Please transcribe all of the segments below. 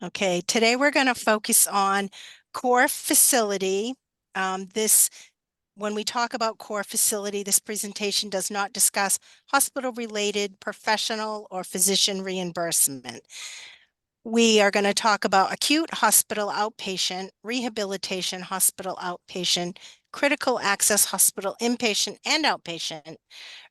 Okay, today we're going to focus on core facility. When we talk about core facility, this presentation does not discuss hospital-related professional or physician reimbursement. We are going to talk about acute hospital outpatient, rehabilitation hospital outpatient, critical access hospital inpatient and outpatient,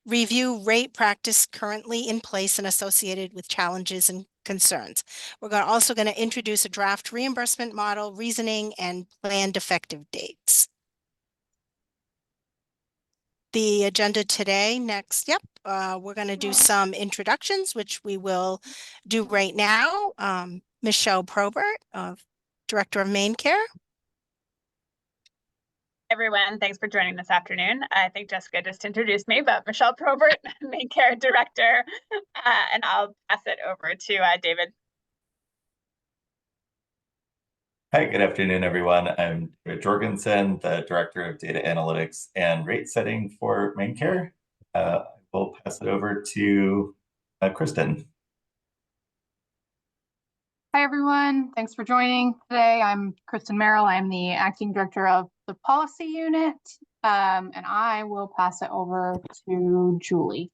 review rate practice currently in place and associated with challenges and concerns. We're also going to introduce a draft reimbursement model, reasoning, and planned effective dates. The agenda today, we're going to do some introductions, which we will do right now. Michelle Probert, Director of Main Care. Everyone, thanks for joining this afternoon. I think Jessica just introduced me, but Michelle Probert, Main Care Director, and I'll pass it over to David. Hi, good afternoon, everyone. I'm David Jorgensen, the Director of Data Analytics and Rate Setting for Main Care. We'll pass it over to Kristen. Hi, everyone. Thanks for joining today. I'm Kristen Merrill. I'm the Acting Director of the Policy Unit, and I will pass it over to Julie.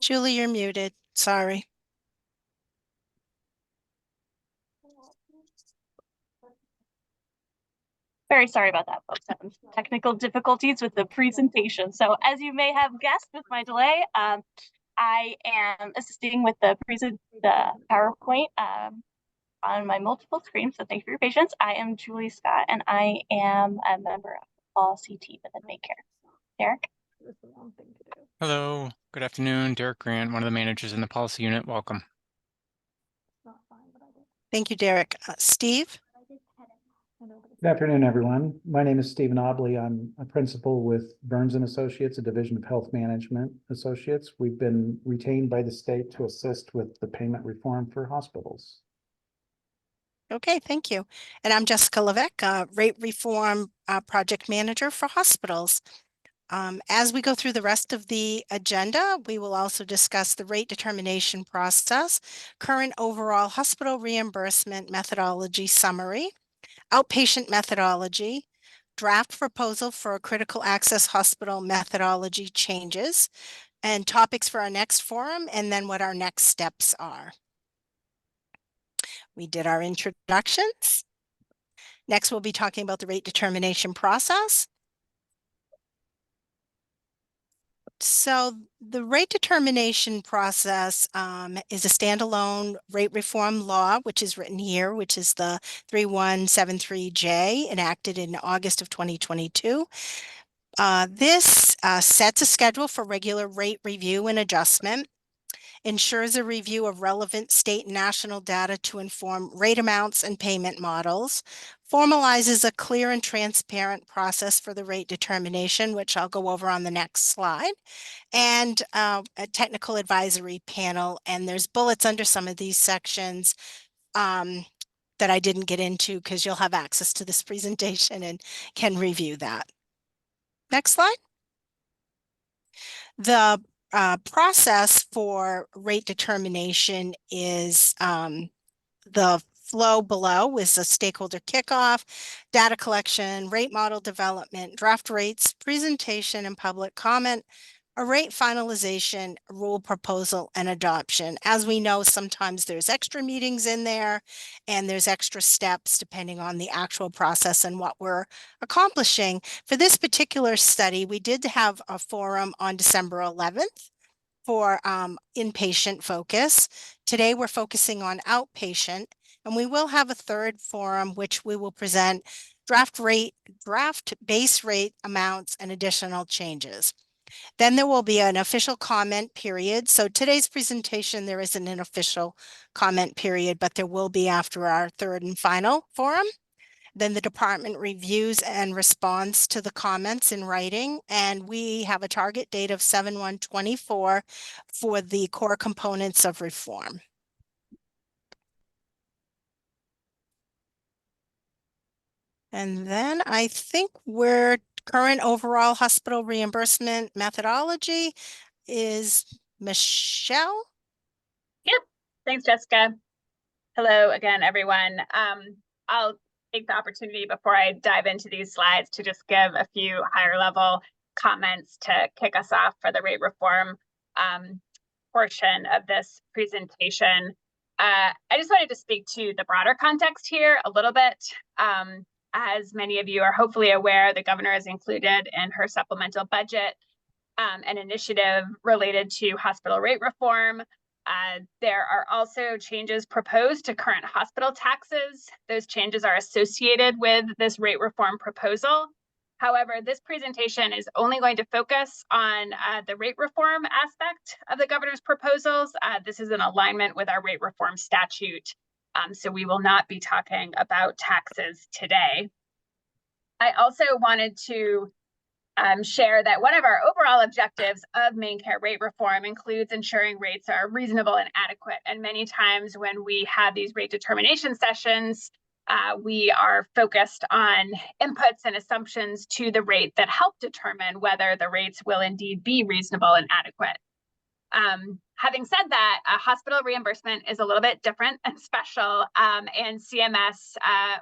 Julie, you're muted. Sorry. Very sorry about that, folks. Having some technical difficulties with the presentation. So as you may have guessed with my delay, I am assisting with the PowerPoint on my multiple screens. So thank you for your patience. I am Julie Scott, and I am a member of the policy team within Main Care. Derek? Hello, good afternoon. Derek Grant, one of the managers in the policy unit. Welcome. Thank you, Derek. Steve? Good afternoon, everyone. My name is Stephen Obley. I'm a principal with Burns and Associates, a division of Health Management Associates. We've been retained by the state to assist with the payment reform for hospitals. Okay, thank you. And I'm Jessica Levesque, Rate Reform Project Manager for Hospitals. As we go through the rest of the agenda, we will also discuss the rate determination process, current overall hospital reimbursement methodology summary, outpatient methodology, draft proposal for a critical access hospital methodology changes, and topics for our next forum, and then what our next steps are. We did our introductions. Next, we'll be talking about the rate determination process. So the rate determination process is a standalone rate reform law, which is written here, which is the 3173J, enacted in August of 2022. This sets a schedule for regular rate review and adjustment, ensures a review of relevant state and national data to inform rate amounts and payment models, formalizes a clear and transparent process for the rate determination, which I'll go over on the next slide, and a technical advisory panel. And there's bullets under some of these sections that I didn't get into because you'll have access to this presentation and can review that. Next slide. The process for rate determination is the flow below is a stakeholder kickoff, data collection, rate model development, draft rates, presentation and public comment, a rate finalization, rule proposal, and adoption. As we know, sometimes there's extra meetings in there and there's extra steps depending on the actual process and what we're accomplishing. For this particular study, we did have a forum on December 11th for inpatient focus. Today, we're focusing on outpatient, and we will have a third forum, which we will present draft base rate amounts and additional changes. Then there will be an official comment period. So today's presentation, there isn't an official comment period, but there will be after our third and final forum. Then the department reviews and responds to the comments in writing. And we have a target date of 7/1/24 for the core components of reform. And then I think we're current overall hospital reimbursement methodology. is Michelle. Yep. Thanks, Jessica. Hello again, everyone. I'll take the opportunity before I dive into these slides to just give a few higher level comments to kick us off for the rate reform portion of this presentation. I just wanted to speak to the broader context here a little bit. As many of you are hopefully aware, the governor has included in her supplemental budget an initiative related to hospital rate reform. There are also changes proposed to current hospital taxes. Those changes are associated with this rate reform proposal. However, this presentation is only going to focus on the rate reform aspect of the governor's proposals. This is in alignment with our rate reform statute, so we will not be talking about taxes today. I also wanted to share that one of our overall objectives of main care rate reform includes ensuring rates are reasonable and adequate. And many times when we have these rate determination sessions, we are focused on inputs and assumptions to the rate that help determine whether the rates will indeed be reasonable and adequate. Having said that, hospital reimbursement is a little bit different and special, and CMS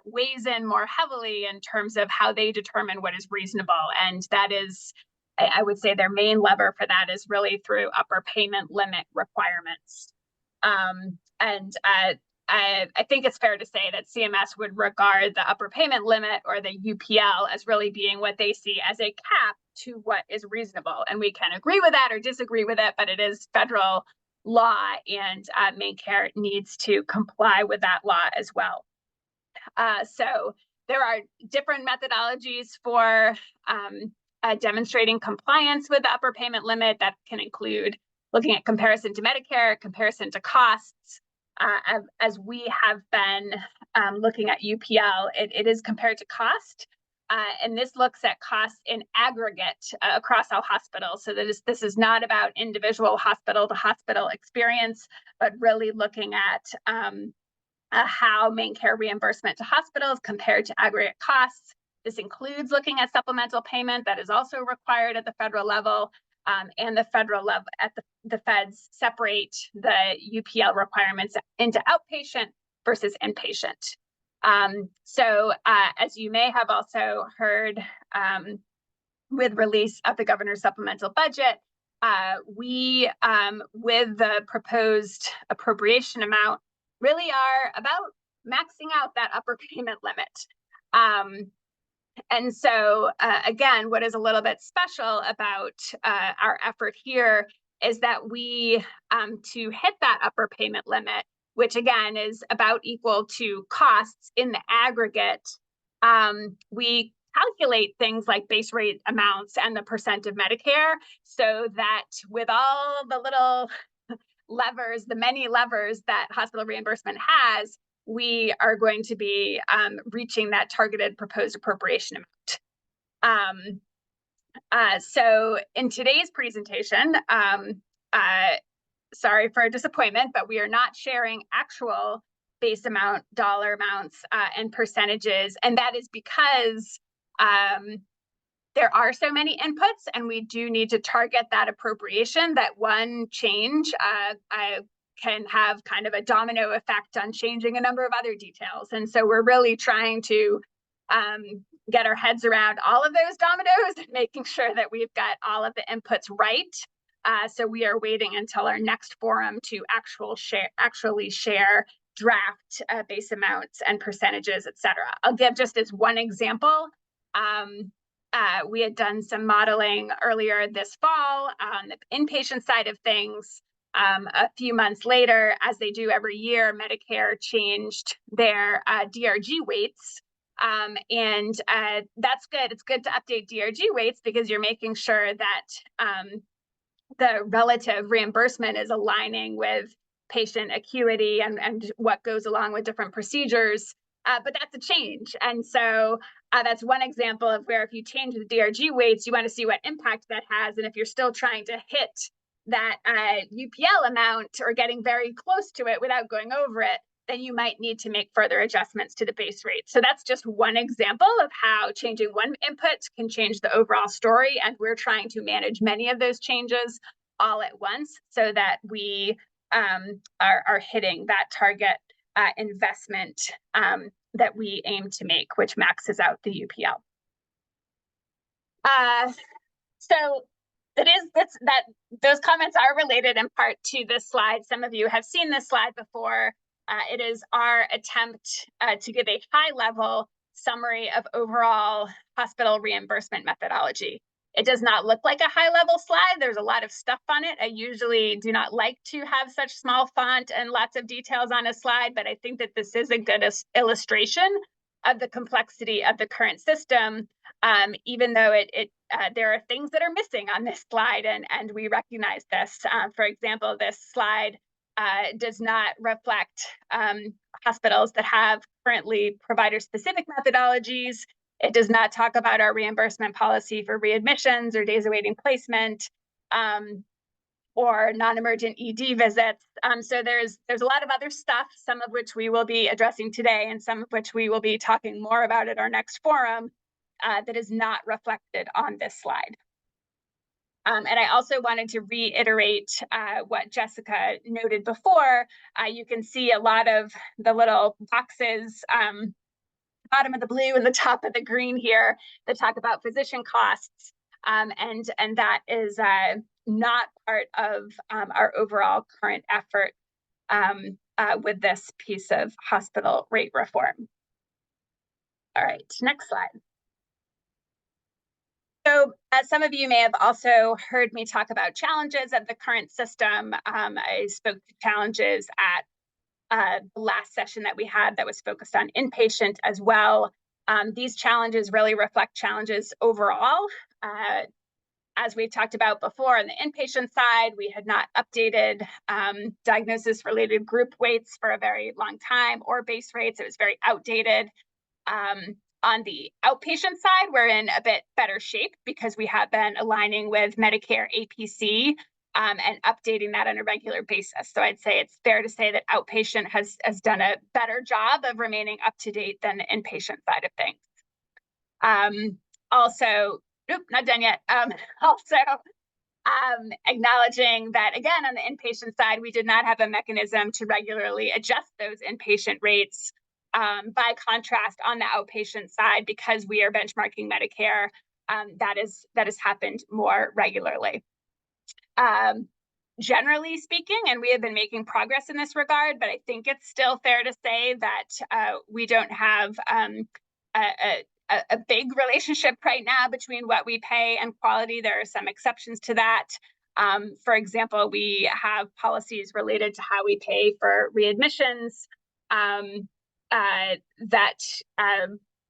weighs in more heavily in terms of how they determine what is reasonable. And that is, I would say their main lever for that is really through upper payment limit requirements. I think it's fair to say that CMS would regard the upper payment limit, or the UPL, as really being what they see as a cap to what is reasonable. And we can agree with that or disagree with it, but it is federal law, and main care needs to comply with that law as well. So there are different methodologies for demonstrating compliance with the upper payment limit. That can include looking at comparison to Medicare, comparison to costs. As we have been looking at UPL, it is compared to cost. And this looks at costs in aggregate across all hospitals. So this is not about individual hospital to hospital experience, but really looking at how main care reimbursement to hospitals compared to aggregate costs. This includes looking at supplemental payment that is also required at the federal level, and the federal level at the feds separate the UPL requirements into outpatient versus inpatient. So as you may have also heard, with release of the governor's supplemental budget, we, with the proposed appropriation amount, really are about maxing out that upper payment limit. And so, again, what is a little bit special about our effort here is that we, to hit that upper payment limit, which again is about equal to costs in the aggregate, we calculate things like base rate amounts and the percent of Medicare, so that with all the little levers, the many levers that hospital reimbursement has, we are going to be reaching that targeted proposed appropriation amount. So in today's presentation, sorry for disappointment, but we are not sharing actual base amount, dollar amounts, and percentages. And that is because there are so many inputs, and we do need to target that appropriation. That one change can have kind of a domino effect on changing a number of other details. And so we're really trying to get our heads around all of those dominoes and making sure that we've got all of the inputs right. So we are waiting until our next forum to actually share draft base amounts and percentages, et cetera. I'll give just as one example. We had done some modeling earlier this fall on the inpatient side of things. A few months later, as they do every year, Medicare changed their DRG weights. And that's good. It's good to update DRG weights because you're making sure that the relative reimbursement is aligning with patient acuity and what goes along with different procedures. But that's a change. And so that's one example of where if you change the DRG weights, you want to see what impact that has. And if you're still trying to hit that UPL amount or getting very close to it without going over it, then you might need to make further adjustments to the base rate. So that's just one example of how changing one input can change the overall story. And we're trying to manage many of those changes all at once so that we are hitting that target investment that we aim to make, which maxes out the UPL. So those comments are related in part to this slide. Some of you have seen this slide before. It is our attempt to give a high-level summary of overall hospital reimbursement methodology. It does not look like a high-level slide. There's a lot of stuff on it. I usually do not like to have such small font and lots of details on a slide, but I think that this is a good illustration of the complexity of the current system, even though there are things that are missing on this slide, and we recognize this. For example, this slide does not reflect hospitals that have currently provider-specific methodologies. It does not talk about our reimbursement policy for readmissions or days awaiting placement, or non-emergent ED visits. So there's a lot of other stuff, some of which we will be addressing today, and some of which we will be talking more about at our next forum, that is not reflected on this slide. And I also wanted to reiterate what Jessica noted before. You can see a lot of the little boxes, bottom of the blue and the top of the green here, that talk about physician costs. And that is not part of our overall current effort with this piece of hospital rate reform. All right, next slide. So as some of you may have also heard me talk about challenges of the current system. I spoke to challenges at the last session that we had that was focused on inpatient as well. These challenges really reflect challenges overall. As we've talked about before, on the inpatient side, we had not updated diagnosis-related group weights for a very long time, or base rates. It was very outdated. On the outpatient side, we're in a bit better shape because we have been aligning with Medicare APC and updating that on a regular basis. So I'd say it's fair to say that outpatient has done a better job of remaining up to date than the inpatient side of things. Also, not done yet. Acknowledging that, again, on the inpatient side, we did not have a mechanism to regularly adjust those inpatient rates. By contrast, on the outpatient side, because we are benchmarking Medicare, that has happened more regularly. Generally speaking, and we have been making progress in this regard, but I think it's still fair to say that we don't have a big relationship right now between what we pay and quality. There are some exceptions to that. For example, we have policies related to how we pay for readmissions that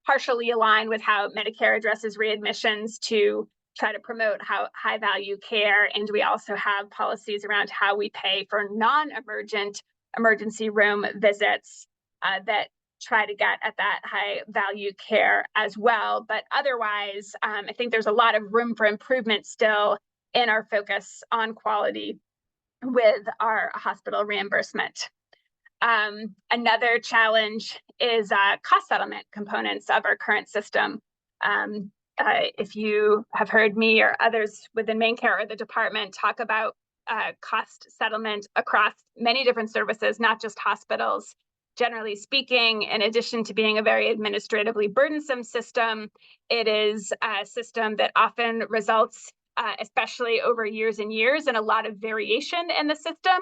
partially align with how Medicare addresses readmissions to try to promote high value care. And we also have policies around how we pay for non-emergent emergency room visits that try to get at that high value care as well. But otherwise, I think there's a lot of room for improvement still in our focus on quality with our hospital reimbursement. Another challenge is cost settlement components of our current system. If you have heard me or others within main care or the department talk about cost settlement across many different services, not just hospitals, generally speaking, in addition to being a very administratively burdensome system, it is a system that often results, especially over years and years, in a lot of variation in the system.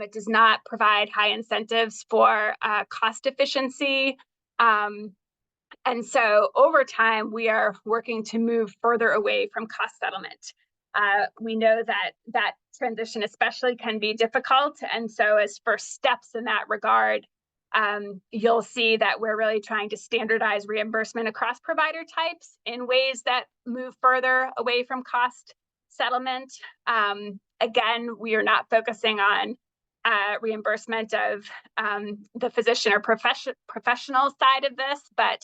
It does not provide high incentives for cost efficiency. And so over time, we are working to move further away from cost settlement. We know that transition especially can be difficult. And so as first steps in that regard, you'll see that we're really trying to standardize reimbursement across provider types in ways that move further away from cost settlement. Again, we are not focusing on reimbursement of the physician or professional side of this, but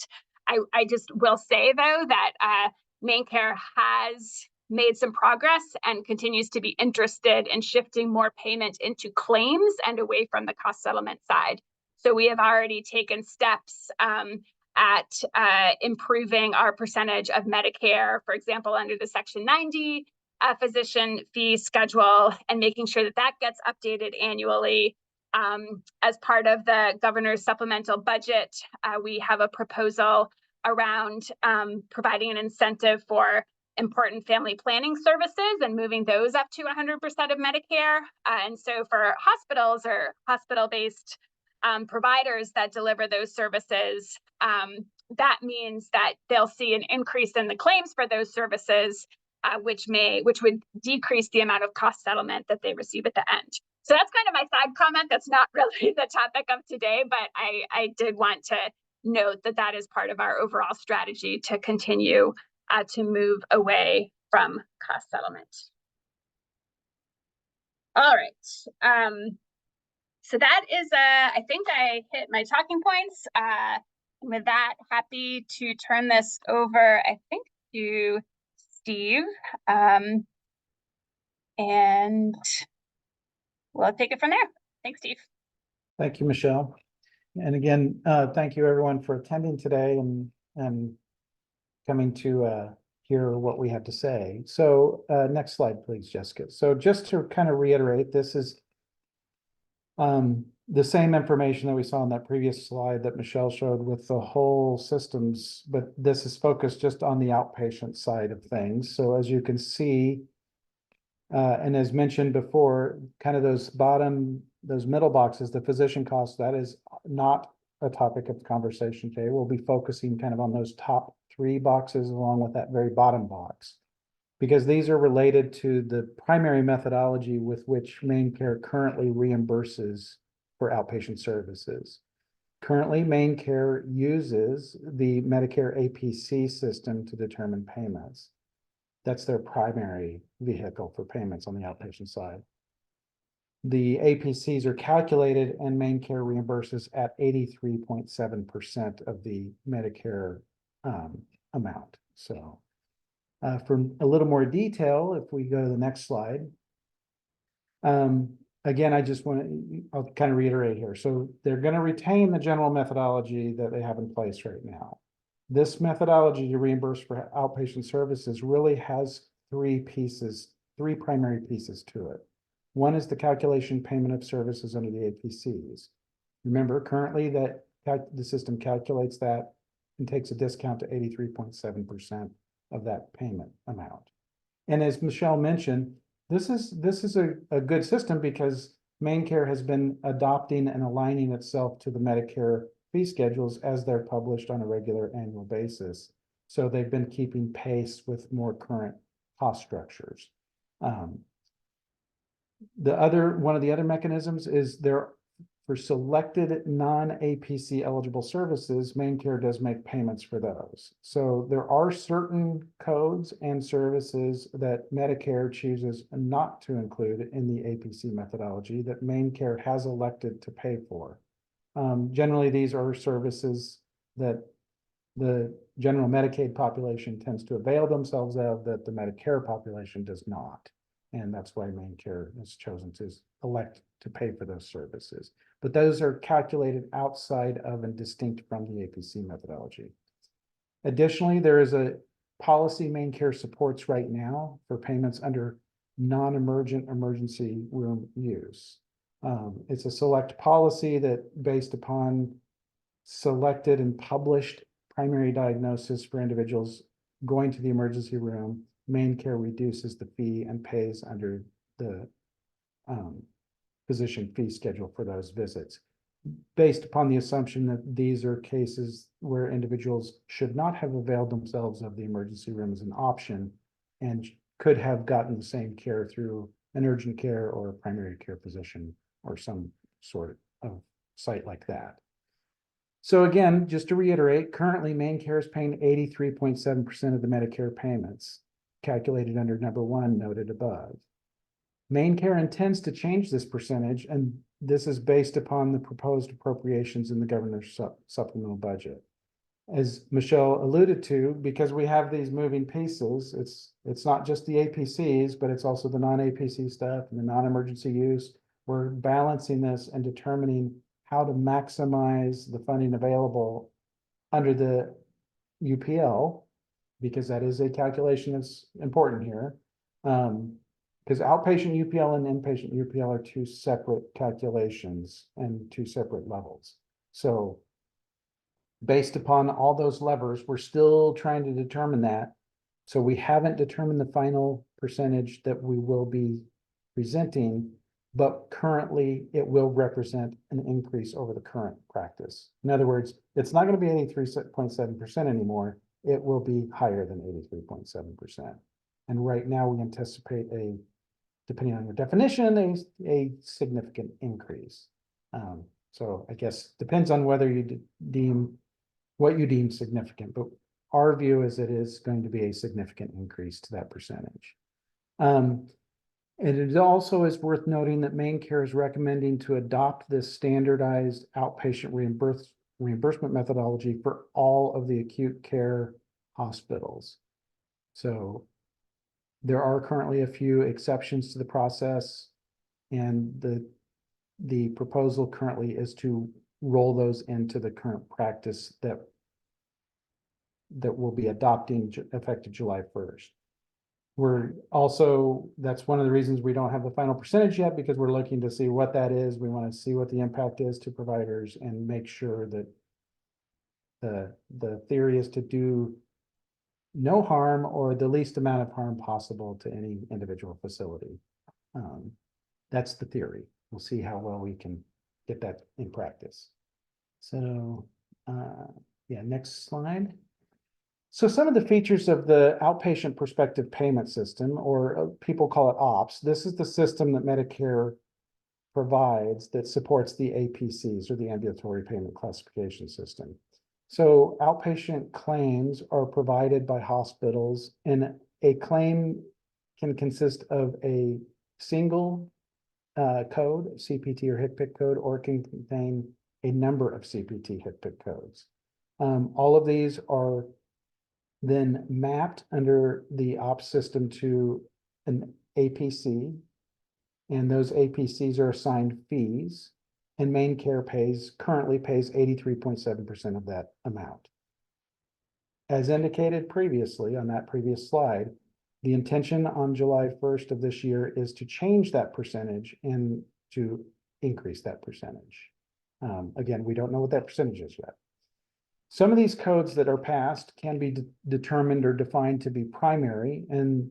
I just will say, though, that main care has made some progress and continues to be interested in shifting more payment into claims and away from the cost settlement side. So we have already taken steps at improving our percentage of Medicare, for example, under the Section 90 physician fee schedule and making sure that that gets updated annually. As part of the governor's supplemental budget, we have a proposal around providing an incentive for important family planning services and moving those up to 100% of Medicare. And so for hospitals or hospital-based providers that deliver those services, that means that they'll see an increase in the claims for those services, which would decrease the amount of cost settlement that they receive at the end. So that's kind of my side comment. That's not really the topic of today, but I did want to note that that is part of our overall strategy to continue to move away from cost settlement. All right. So that is, I think I hit my talking points. With that, happy to turn this over, I think, to Steve. And we'll take it from there. Thanks, Steve. Thank you, Michelle. And again, thank you everyone for attending today and coming to hear what we have to say. So next slide, please, Jessica. So just to kind of reiterate, this is the same information that we saw on that previous slide that Michelle showed with the whole systems, but this is focused just on the outpatient side of things. So as you can see, and as mentioned before, kind of those middle boxes, the physician costs, that is not a topic of conversation today. We'll be focusing kind of on those top 3 boxes along with that very bottom box, because these are related to the primary methodology with which MaineCare currently reimburses for outpatient services. Currently, MaineCare uses the Medicare APC system to determine payments. That's their primary vehicle for payments on the outpatient side. The APCs are calculated and MaineCare reimburses at 83.7% of the Medicare amount. So for a little more detail, if we go to the next slide. Again, I'll kind of reiterate here. So they're going to retain the general methodology that they have in place right now. This methodology to reimburse for outpatient services really has 3 primary pieces to it. One is the calculation payment of services under the APCs. Remember, currently the system calculates that and takes a discount to 83.7% of that payment amount. And as Michelle mentioned, this is a good system because MaineCare has been adopting and aligning itself to the Medicare fee schedules as they're published on a regular annual basis. So they've been keeping pace with more current cost structures. One of the other mechanisms is for selected non-APC eligible services, MaineCare does make payments for those. So there are certain codes and services that Medicare chooses not to include in the APC methodology that MaineCare has elected to pay for. Generally, these are services that the general Medicaid population tends to avail themselves of that the Medicare population does not. And that's why MaineCare has chosen to elect to pay for those services. But those are calculated outside of and distinct from the APC methodology. Additionally, there is a policy MaineCare supports right now for payments under non-emergent emergency room use. It's a select policy that based upon selected and published primary diagnosis for individuals going to the emergency room, MaineCare reduces the fee and pays under the physician fee schedule for those visits, based upon the assumption that these are cases where individuals should not have availed themselves of the emergency room as an option and could have gotten the same care through an urgent care or a primary care physician or some sort of site like that. So again, just to reiterate, currently MaineCare is paying 83.7% of the Medicare payments, calculated under number 1 noted above. MaineCare intends to change this percentage, and this is based upon the proposed appropriations in the governor's supplemental budget. As Michelle alluded to, because we have these moving pieces, it's not just the APCs, but it's also the non-APC stuff and the non-emergency use. We're balancing this and determining how to maximize the funding available under the UPL, because that is a calculation that's important here, Because outpatient UPL and inpatient UPL are two separate calculations and two separate levels. So based upon all those levers, we're still trying to determine that. So we haven't determined the final percentage that we will be presenting, but currently it will represent an increase over the current practice. In other words, it's not going to be 83.7% anymore. It will be higher than 83.7%. And right now we anticipate depending on your definition, a significant increase. So I guess depends on whether you deem what you deem significant, but our view is it is going to be a significant increase to that percentage. And it also is worth noting that MaineCare is recommending to adopt this standardized outpatient reimbursement methodology for all of the acute care hospitals. So there are currently a few exceptions to the process, and the proposal currently is to roll those into the current practice that we'll be adopting effective July 1st. We're also, that's one of the reasons we don't have the final percentage yet, because we're looking to see what that is. We want to see what the impact is to providers and make sure that the theory is to do no harm or the least amount of harm possible to any individual facility. That's the theory. We'll see how well we can get that in practice. So, yeah, next slide. So some of the features of the outpatient prospective payment system, or people call it OPS, this is the system that Medicare provides that supports the APCs, or the ambulatory payment classification system. So outpatient claims are provided by hospitals, and a claim can consist of a single code, CPT or HCPCS code, or it can contain a number of CPT HCPCS codes. All of these are then mapped under the OPS system to an APC, and those APCs are assigned fees, and MaineCare currently pays 83.7% of that amount. As indicated previously on that previous slide, the intention on July 1st of this year is to change that percentage and to increase that percentage. Again, we don't know what that percentage is yet. Some of these codes that are passed can be determined or defined to be primary and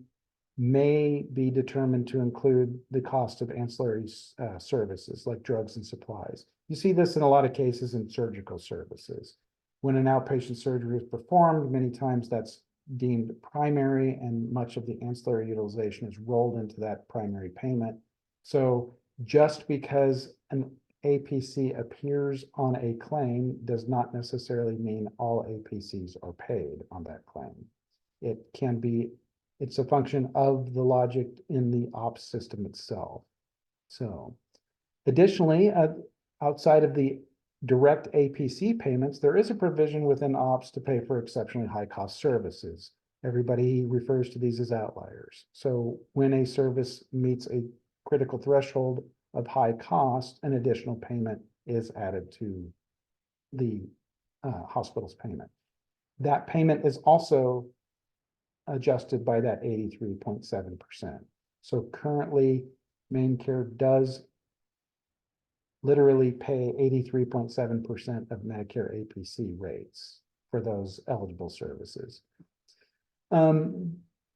may be determined to include the cost of ancillary services like drugs and supplies. You see this in a lot of cases in surgical services. When an outpatient surgery is performed, many times that's deemed primary, and much of the ancillary utilization is rolled into that primary payment. So just because an APC appears on a claim does not necessarily mean all APCs are paid on that claim. It can be, it's a function of the logic in the OPS system itself. So additionally, outside of the direct APC payments, there is a provision within OPS to pay for exceptionally high cost services. Everybody refers to these as outliers. So when a service meets a critical threshold of high cost, an additional payment is added to the hospital's payment. That payment is also adjusted by that 83.7%. So currently, MaineCare does literally pay 83.7% of Medicare APC rates for those eligible services.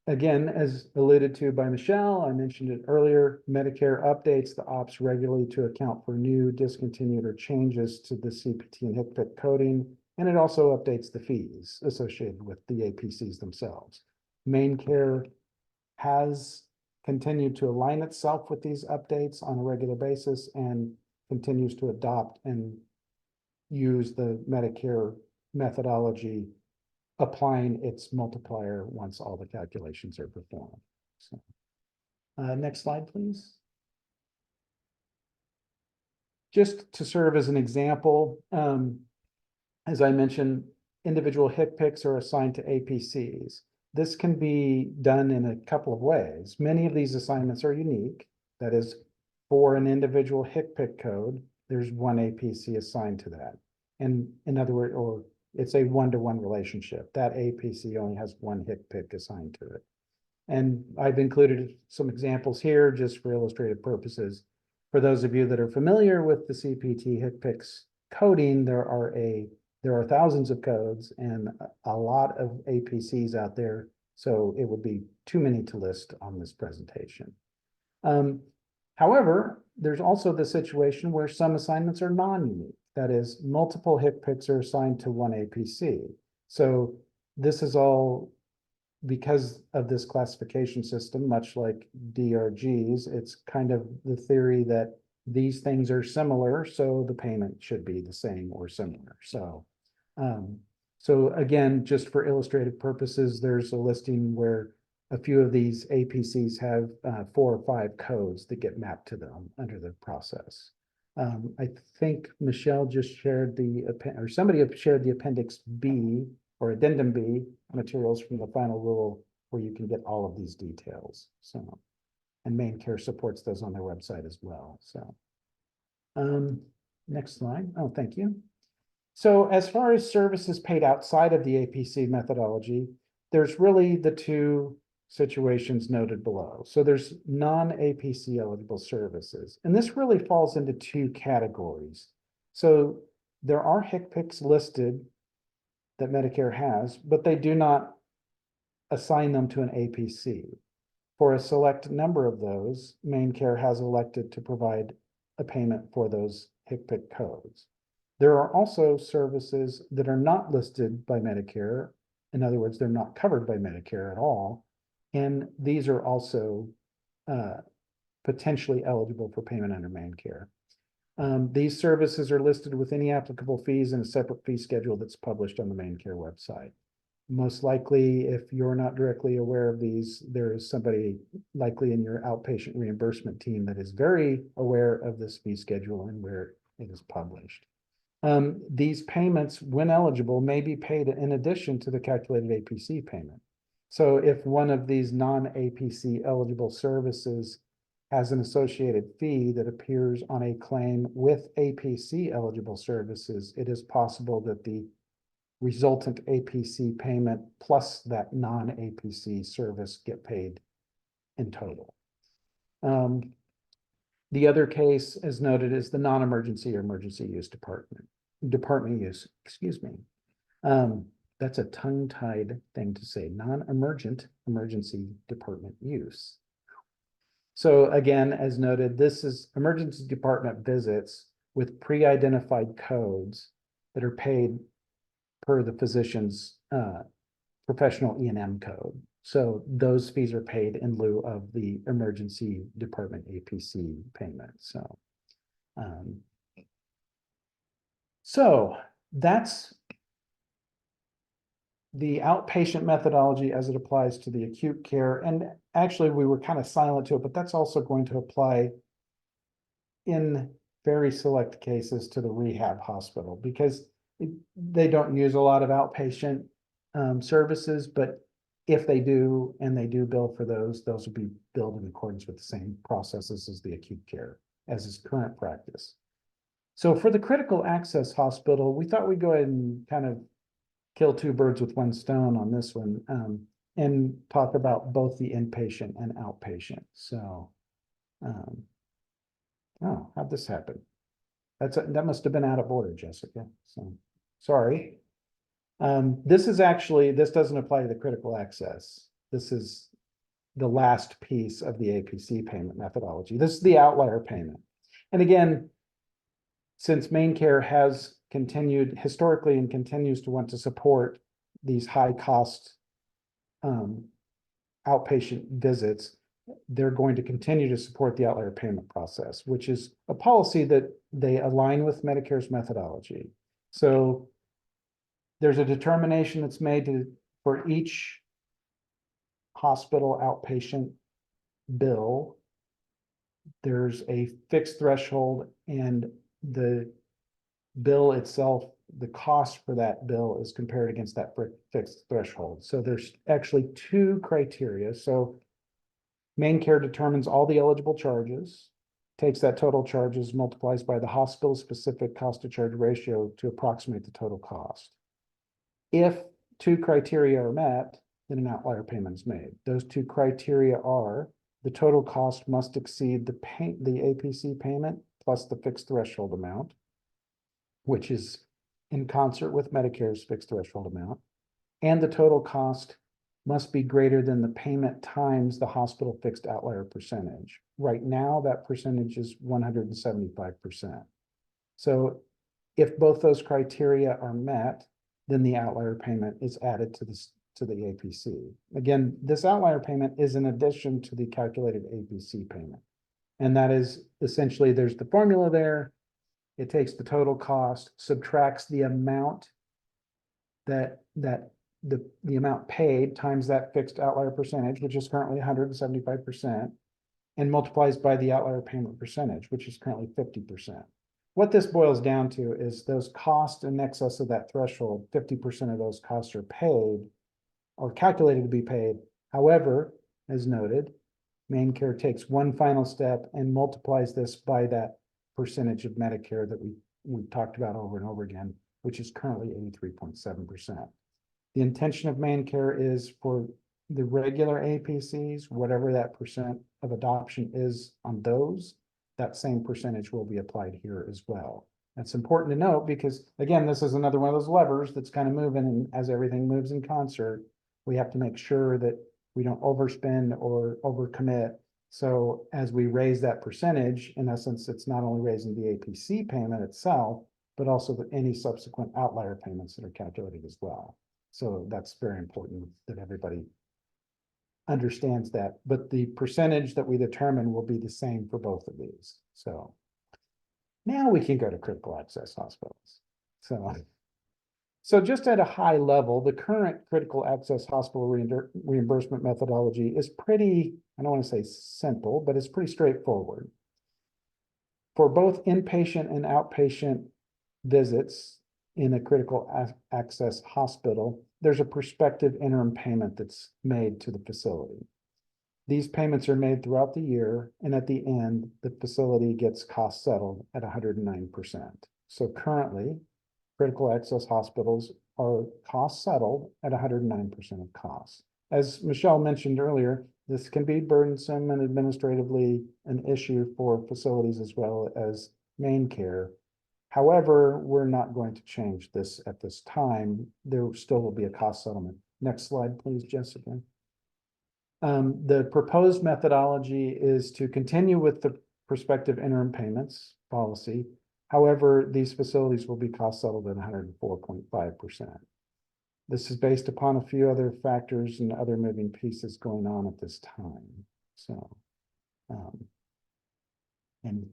Again, as alluded to by Michelle, I mentioned it earlier, Medicare updates the OPS regularly to account for new, discontinued, or changes to the CPT and HCPCS coding, and it also updates the fees associated with the APCs themselves. MaineCare has continued to align itself with these updates on a regular basis and continues to adopt and use the Medicare methodology, applying its multiplier once all the calculations are performed. So, next slide, please. Just to serve as an example, as I mentioned, individual HCPCS are assigned to APCs. This can be done in a couple of ways. Many of these assignments are unique. That is, for an individual HCPCS code, there's one APC assigned to that. And in other words, or it's a one-to-one relationship. That APC only has one HCPCS assigned to it. And I've included some examples here just for illustrative purposes. For those of you that are familiar with the CPT HCPCS coding, there are thousands of codes and a lot of APCs out there. So it would be too many to list on this presentation. However, there's also the situation where some assignments are non-unique. That is, multiple HCPCS are assigned to one APC. So this is all because of this classification system, much like DRGs. It's kind of the theory that these things are similar, so the payment should be the same or similar. So again, just for illustrative purposes, there's a listing where a few of these APCs have 4 or 5 codes that get mapped to them under the process. I think Michelle just shared or somebody shared the Appendix B or Addendum B materials from the final rule where you can get all of these details. So, and MaineCare supports those on their website as well. So, next slide. Oh, thank you. So as far as services paid outside of the APC methodology, there's really the 2 situations noted below. So there's non-APC eligible services, and this really falls into 2 categories. So there are HCPCS listed that Medicare has, but they do not assign them to an APC. For a select number of those, MaineCare has elected to provide a payment for those HCPCS codes. There are also services that are not listed by Medicare. In other words, they're not covered by Medicare at all. And these are also potentially eligible for payment under MaineCare. These services are listed with any applicable fees in a separate fee schedule that's published on the MaineCare website. Most likely, if you're not directly aware of these, there is somebody likely in your outpatient reimbursement team that is very aware of this fee schedule and where it is published. These payments, when eligible, may be paid in addition to the calculated APC payment. So if one of these non-APC eligible services has an associated fee that appears on a claim with APC eligible services, it is possible that the resultant APC payment plus that non-APC service get paid in total. The other case, as noted, is the non-emergency or emergency use department use, excuse me. That's a tongue-tied thing to say, non-emergent emergency department use. So again, as noted, this is emergency department visits with pre-identified codes that are paid per the physician's professional E&M code. So those fees are paid in lieu of the emergency department APC payment. So that's the outpatient methodology as it applies to the acute care. And actually, we were kind of silent to it, but that's also going to apply in very select cases to the rehab hospital because they don't use a lot of outpatient services, but if they do, and they do bill for those will be billed in accordance with the same processes as the acute care, as is current practice. So for the critical access hospital, we thought we'd go ahead and kind of kill 2 birds with 1 stone on this one and talk about both the inpatient and outpatient. So, oh, how'd this happen? That must have been out of order, Jessica. So sorry. This doesn't apply to the critical access. This is the last piece of the APC payment methodology. This is the outlier payment. And again, since MaineCare has continued historically and continues to want to support these high cost outpatient visits, they're going to continue to support the outlier payment process, which is a policy that they align with Medicare's methodology. So there's a determination that's made for each hospital outpatient bill. There's a fixed threshold, and the bill itself, the cost for that bill is compared against that fixed threshold. So there's actually 2 criteria. So MaineCare determines all the eligible charges, takes that total charges, multiplies by the hospital specific cost to charge ratio to approximate the total cost. If 2 criteria are met, then an outlier payment is made. Those two criteria are the total cost must exceed the APC payment plus the fixed threshold amount, which is in concert with Medicare's fixed threshold amount, and the total cost must be greater than the payment times the hospital fixed outlier percentage. Right now, that percentage is 175%. So if both those criteria are met, then the outlier payment is added to the APC. Again, this outlier payment is in addition to the calculated APC payment. And that is essentially, there's the formula there. It takes the total cost, subtracts the amount that the amount paid times that fixed outlier percentage, which is currently 175%, and multiplies by the outlier payment percentage, which is currently 50%. What this boils down to is those costs in excess of that threshold, 50% of those costs are paid or calculated to be paid. However, as noted, MaineCare takes one final step and multiplies this by that percentage of Medicare that we talked about over and over again, which is currently 83.7%. The intention of MaineCare is for the regular APCs, whatever that percent of adoption is on those, that same percentage will be applied here as well. That's important to note because, again, this is another one of those levers that's kind of moving, and as everything moves in concert, we have to make sure that we don't overspend or overcommit. So as we raise that percentage, in essence, it's not only raising the APC payment itself, but also any subsequent outlier payments that are calculated as well. So that's very important that everybody understands that, but the percentage that we determine will be the same for both of these. So now we can go to critical access hospitals. So just at a high level, the current critical access hospital reimbursement methodology is pretty, I don't want to say simple, but it's pretty straightforward. For both inpatient and outpatient visits in a critical access hospital, there's a prospective interim payment that's made to the facility. These payments are made throughout the year, and at the end, the facility gets cost settled at 109%. So currently, critical access hospitals are cost settled at 109% of costs. As Michelle mentioned earlier, this can be burdensome and administratively an issue for facilities as well as MaineCare. However, we're not going to change this at this time. There still will be a cost settlement. Next slide, please, Jessica. The proposed methodology is to continue with the prospective interim payments policy. However, these facilities will be cost settled at 104.5%. This is based upon a few other factors and other moving pieces going on at this time. So, and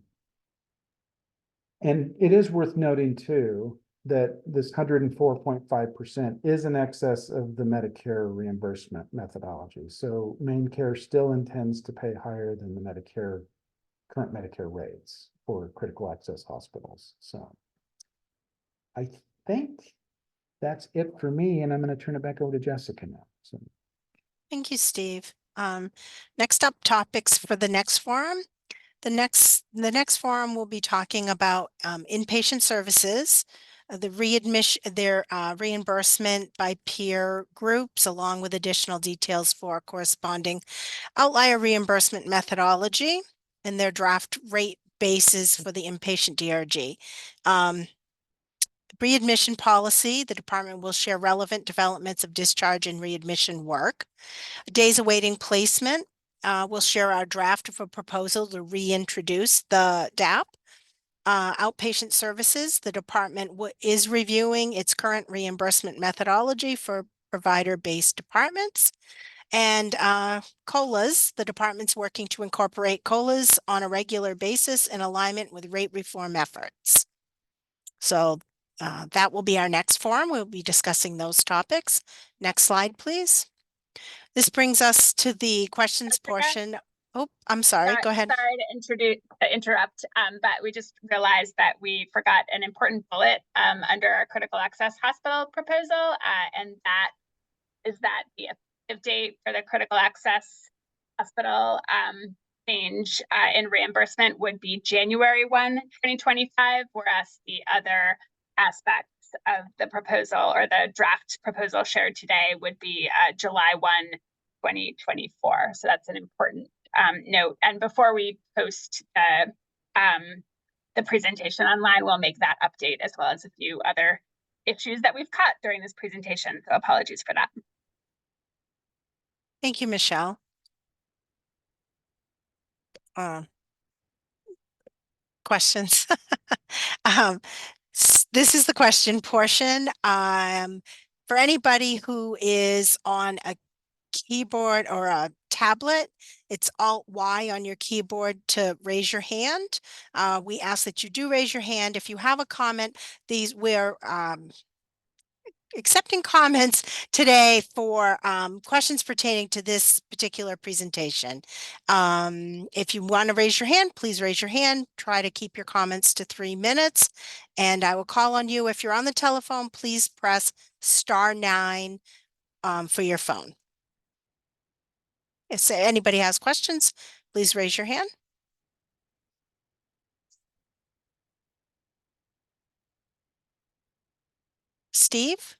it is worth noting too, that this 104.5% is in excess of the Medicare reimbursement methodology. So MaineCare still intends to pay higher than the current Medicare rates for critical access hospitals. So I think that's it for me, and I'm going to turn it back over to Jessica now. So. Thank you, Steve. Next up, topics for the next forum. The next forum will be talking about inpatient services, the reimbursement by peer groups, along with additional details for corresponding outlier reimbursement methodology and their draft rate bases for the inpatient DRG. Readmission policy, the department will share relevant developments of discharge and readmission work. Days awaiting placement, we'll share our draft of a proposal to reintroduce the DAP. Outpatient services, the department is reviewing its current reimbursement methodology for provider-based departments. And COLAs, the department's working to incorporate COLAs on a regular basis in alignment with rate reform efforts. So that will be our next forum. We'll be discussing those topics. Next slide, please. This brings us to the questions portion. Oh, I'm sorry. Go ahead. Sorry to interrupt, but we just realized that we forgot an important bullet under our critical access hospital proposal, and that is that the effective date for the critical access hospital change in reimbursement would be January 1, 2025, whereas the other aspects of the proposal or the draft proposal shared today would be July 1, 2024. So that's an important note. And before we post the presentation online, we'll make that update as well as a few other issues that we've caught during this presentation. So apologies for that. Thank you, Michelle. Questions? This is the question portion. For anybody who is on a keyboard or a tablet, it's Alt-Y on your keyboard to raise your hand. We ask that you do raise your hand. If you have a comment, we're accepting comments today for questions pertaining to this particular presentation. If you want to raise your hand, please raise your hand. Try to keep your comments to 3 minutes, and I will call on you. If you're on the telephone, please press *9 for your phone. If anybody has questions, please raise your hand. Steve?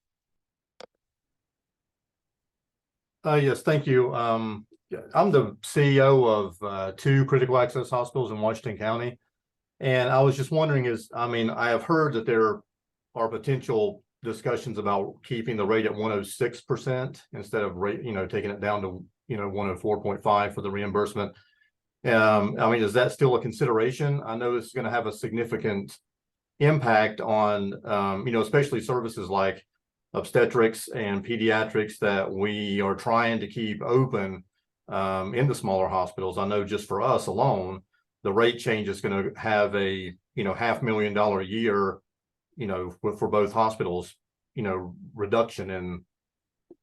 Yes, thank you. I'm the CEO of 2 critical access hospitals in Washington County. And I was just wondering I have heard that there are potential discussions about keeping the rate at 106% instead of taking it down to, 104.5 for the reimbursement. Is that still a consideration? I know it's going to have a significant impact on, especially services like obstetrics and pediatrics that we are trying to keep open in the smaller hospitals. I know just for us alone, the rate change is going to have a $500,000 a year, for both hospitals, reduction in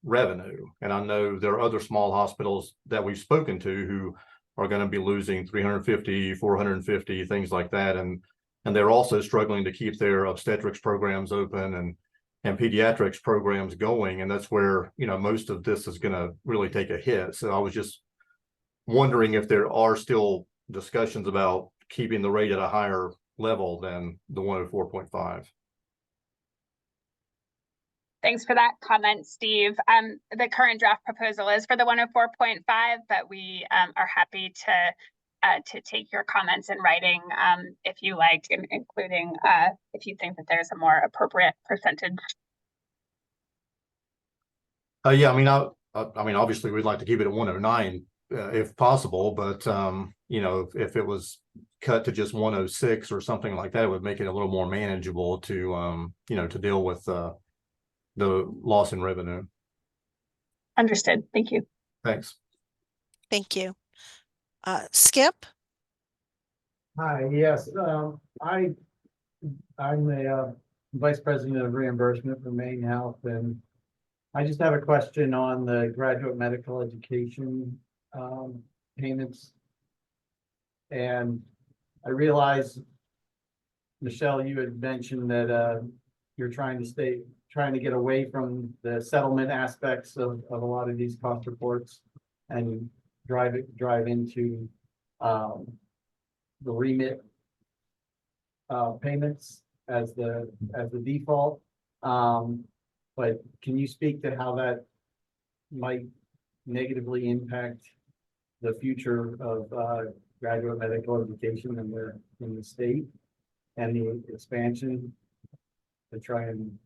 revenue. And I know there are other small hospitals that we've spoken to who are going to be losing 350, 450, things like that. And they're also struggling to keep their obstetrics programs open and pediatrics programs going. And that's where, most of this is going to really take a hit. So I was just wondering if there are still discussions about keeping the rate at a higher level than the 104.5. Thanks for that comment, Steve. The current draft proposal is for the 104.5, but we are happy to take your comments in writing if you like, including if you think that there's a more appropriate percentage. Yeah, obviously we'd like to keep it at 109 if possible, but if it was cut to just 106 or something like that, it would make it a little more manageable to to deal with the loss in revenue. Understood. Thank you. Thanks. Thank you. Skip? Hi, yes, I'm the Vice President of Reimbursement for Maine Health, and I just have a question on the graduate medical education payments. And I realize, Michelle, you had mentioned that you're trying to get away from the settlement aspects of a lot of these cost reports and drive into the remit payments as the default. But can you speak to how that might negatively impact the future of graduate medical education in the state and the expansion to try and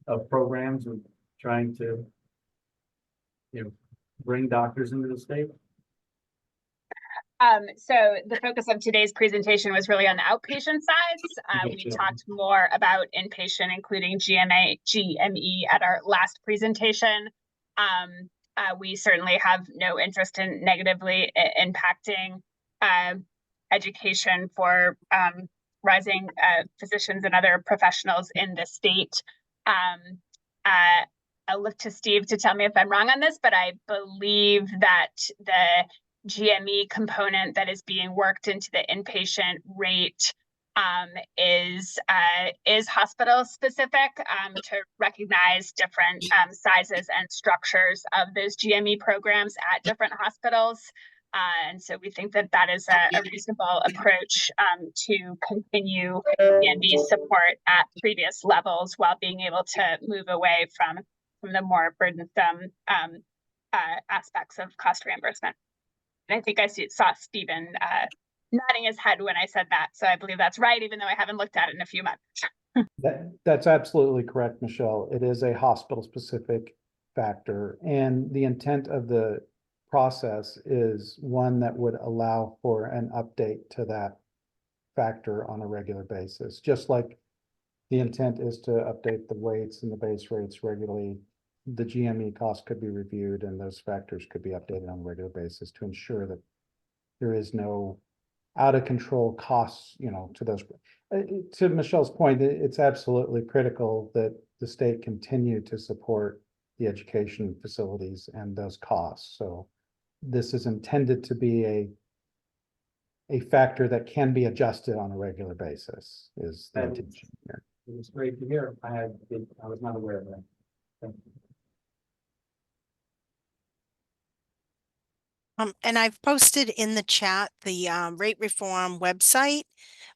of programs and trying to bring doctors into the state? So the focus of today's presentation was really on the outpatient side. We talked more about inpatient, including GME at our last presentation. We certainly have no interest in negatively impacting education for rising physicians and other professionals in the state. I'll look to Steve to tell me if I'm wrong on this, but I believe that the GME component that is being worked into the inpatient rate is hospital specific to recognize different sizes and structures of those GME programs at different hospitals. And so we think that that is a reasonable approach to continue CMB support at previous levels while being able to move away from the more burdensome aspects of cost reimbursement. And I think I saw Stephen nodding his head when I said that. So I believe that's right, even though I haven't looked at it in a few months. That's absolutely correct, Michelle. It is a hospital-specific factor, and the intent of the process is one that would allow for an update to that factor on a regular basis, just like the intent is to update the weights and the base rates regularly. The GME cost could be reviewed and those factors could be updated on a regular basis to ensure that there is no out of control costs, to those. To Michelle's point, it's absolutely critical that the state continue to support the education facilities and those costs. So this is intended to be a factor that can be adjusted on a regular basis is the intention here. It was great to hear. I was not aware of that. Thank you. And I've posted in the chat the rate reform website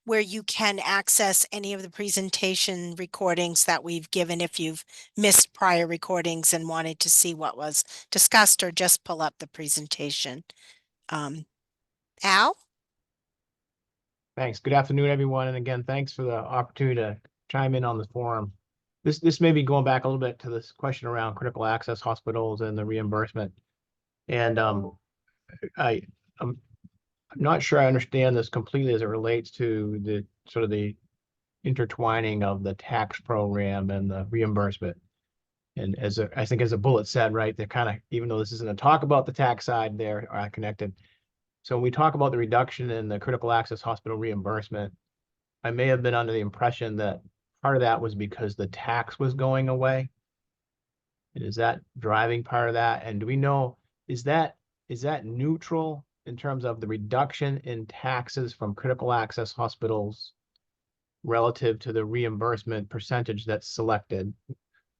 where you can access any of the presentation recordings that we've given if you've missed prior recordings and wanted to see what was discussed, or just pull up the presentation. Al? Thanks. Good afternoon, everyone. And again, thanks for the opportunity to chime in on the forum. This may be going back a little bit to this question around critical access hospitals and the reimbursement. And I'm not sure I understand this completely as it relates to the sort of the intertwining of the tax program and the reimbursement. And I think as a bullet said, right, they're kind of, even though this isn't a talk about the tax side, they're connected. So when we talk about the reduction in the critical access hospital reimbursement, I may have been under the impression that part of that was because the tax was going away. And is that driving part of that? And do we know, is that neutral in terms of the reduction in taxes from critical access hospitals relative to the reimbursement percentage that's selected?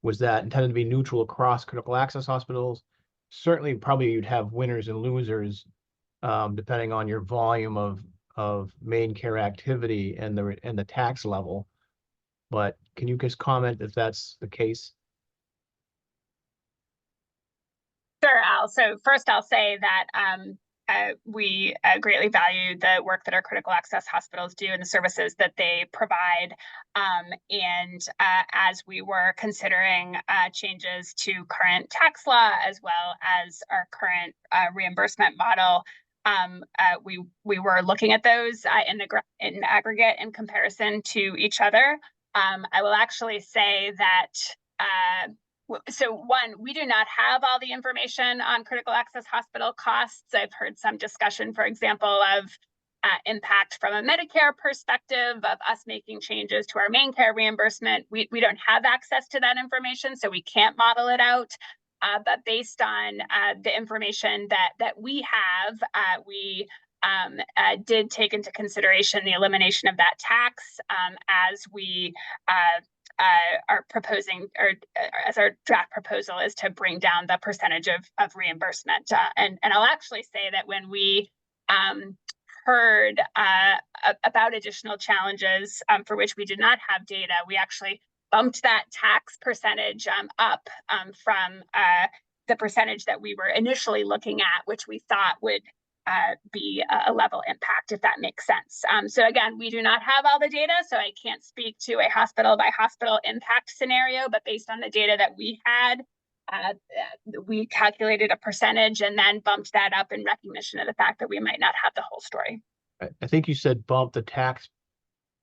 Was that intended to be neutral across critical access hospitals? Certainly, probably you'd have winners and losers depending on your volume of main care activity and the tax level. But can you just comment if that's the case? Sure, Al. So first I'll say that we greatly value the work that our critical access hospitals do and the services that they provide. And as we were considering changes to current tax law, as well as our current reimbursement model, we were looking at those in aggregate in comparison to each other. I will actually say that so one, we do not have all the information on critical access hospital costs. I've heard some discussion, for example, of impact from a Medicare perspective of us making changes to our main care reimbursement. We don't have access to that information, so we can't model it out. But based on the information that we have, we did take into consideration the elimination of that tax as we are proposing, or as our draft proposal is to bring down the percentage of reimbursement. And I'll actually say that when we heard about additional challenges for which we did not have data, we actually bumped that tax percentage up from the percentage that we were initially looking at, which we thought would be a level impact, if that makes sense. So again, we do not have all the data, so I can't speak to a hospital by hospital impact scenario, but based on the data that we had, we calculated a percentage and then bumped that up in recognition of the fact that we might not have the whole story. I think you said bump the tax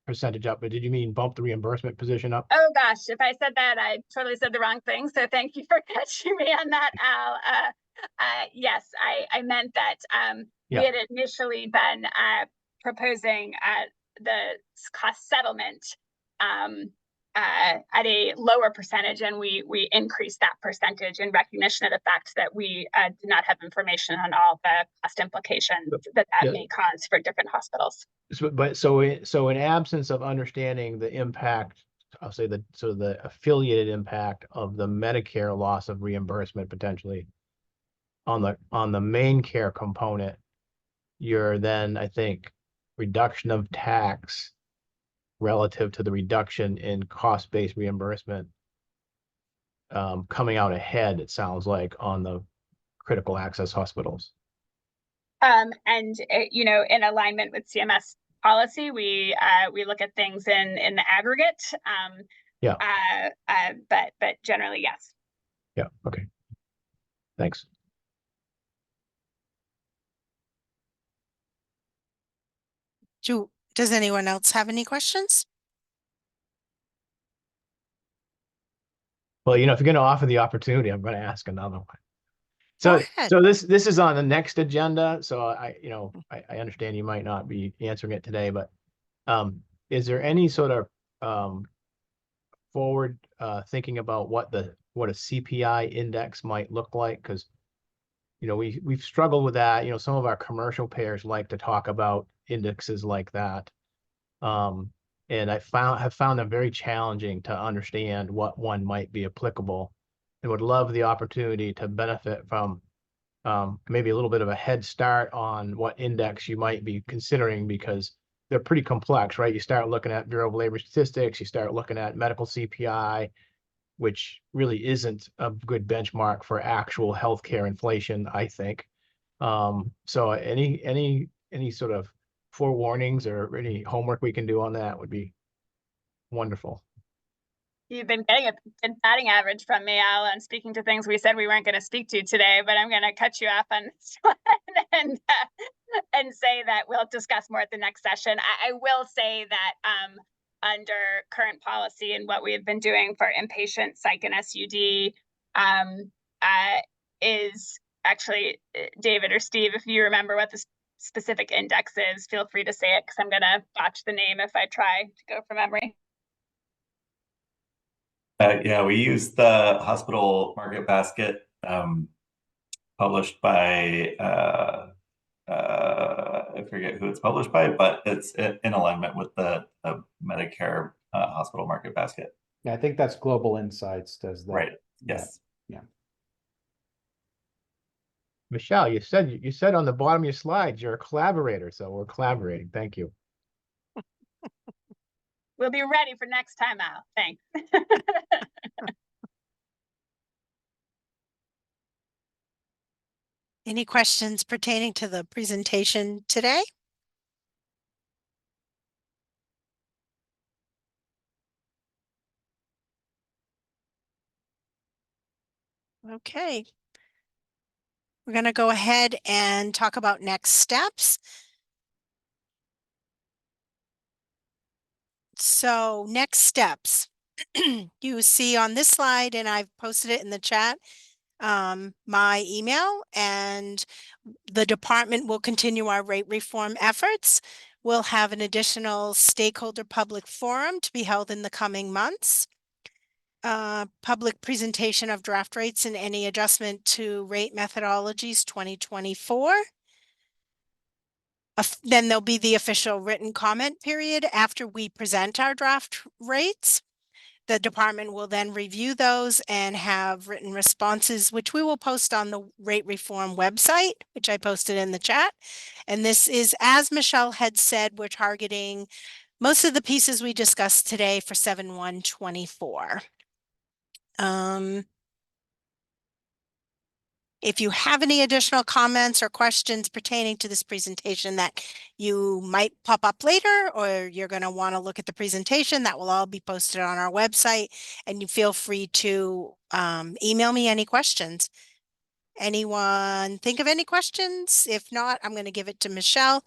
percentage up, but did you mean bump the reimbursement position up? Oh gosh, if I said that, I totally said the wrong thing. So thank you for catching me on that, Al. Yes, I meant that we had initially been proposing the cost settlement at a lower percentage, and we increased that percentage in recognition of the fact that we did not have information on all the cost implications that may cause for different hospitals. So in absence of understanding the impact, I'll say the affiliated impact of the Medicare loss of reimbursement potentially on the main care component, your then, I think, reduction of tax relative to the reduction in cost-based reimbursement coming out ahead, it sounds like, on the critical access hospitals. And you know, in alignment with CMS policy, we look at things in the aggregate. Yeah. But generally, yes. Yeah. Okay. Thanks. Does anyone else have any questions? Well, you know, if you're going to offer the opportunity, I'm going to ask another one. Go So, ahead. so this is on the next agenda. So I understand you might not be answering it today, but is there any sort of forward thinking about what a CPI index might look like? Because you know we've struggled with that. You know, some of our commercial payers like to talk about indexes like that, and have found them very challenging to understand what one might be applicable, and would love the opportunity to benefit from maybe a little bit of a head start on what index you might be considering, because they're pretty complex, right? You start looking at Bureau of Labor Statistics, you start looking at medical CPI, which really isn't a good benchmark for actual healthcare inflation, I think. So any sort of forewarnings or any homework we can do on that would be wonderful. You've been getting a good batting average from me, Al, on speaking to things we said we weren't going to speak to today, but I'm going to cut you off on this one and say that we'll discuss more at the next session. I will say that under current policy and what we have been doing for inpatient psych and SUD is actually, David or Steve, if you remember what the specific index is, feel free to say it, because I'm going to botch the name if I try to go from memory. Yeah, we use the hospital market basket published by I forget who it's published by, but it's in alignment with the Medicare hospital market basket. Yeah, I think that's Global Insights does that. Right. Yes. Yeah. Michelle, you said on the bottom of your slides you're a collaborator, so we're collaborating. Thank you. We'll be ready for next time, Al. Thanks. Any questions pertaining to the presentation today? Okay. We're going to go ahead and talk about next steps. So next steps, you see on this slide, and I've posted it in the chat, my email, and the department will continue our rate reform efforts. We'll have an additional stakeholder public forum to be held in the coming months. Public presentation of draft rates and any adjustment to rate methodologies 2024. Then there'll be the official written comment period after we present our draft rates. The department will then review those and have written responses, which we will post on the rate reform website, which I posted in the chat. And this is, as Michelle had said, we're targeting most of the pieces we discussed today for 7/1/24. If you have any additional comments or questions pertaining to this presentation that you might pop up later, or you're going to want to look at the presentation, that will all be posted on our website, and you feel free to email me any questions. Anyone think of any questions? If not, I'm going to give it to Michelle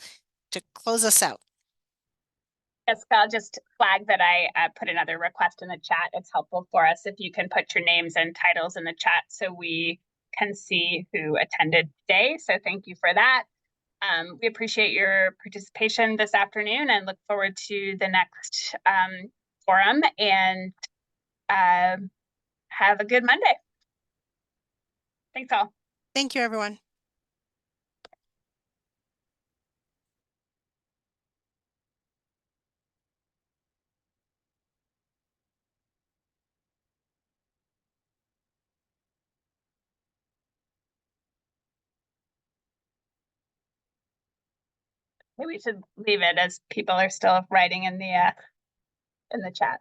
to close us out. Yes, I'll just flag that I put another request in the chat. It's helpful for us if you can put your names and titles in the chat so we can see who attended today. So thank you for that. We appreciate your participation this afternoon and look forward to the next forum, and have a good Monday. Thanks all. Thank you, everyone. Maybe we should leave it as people are still writing in the chat.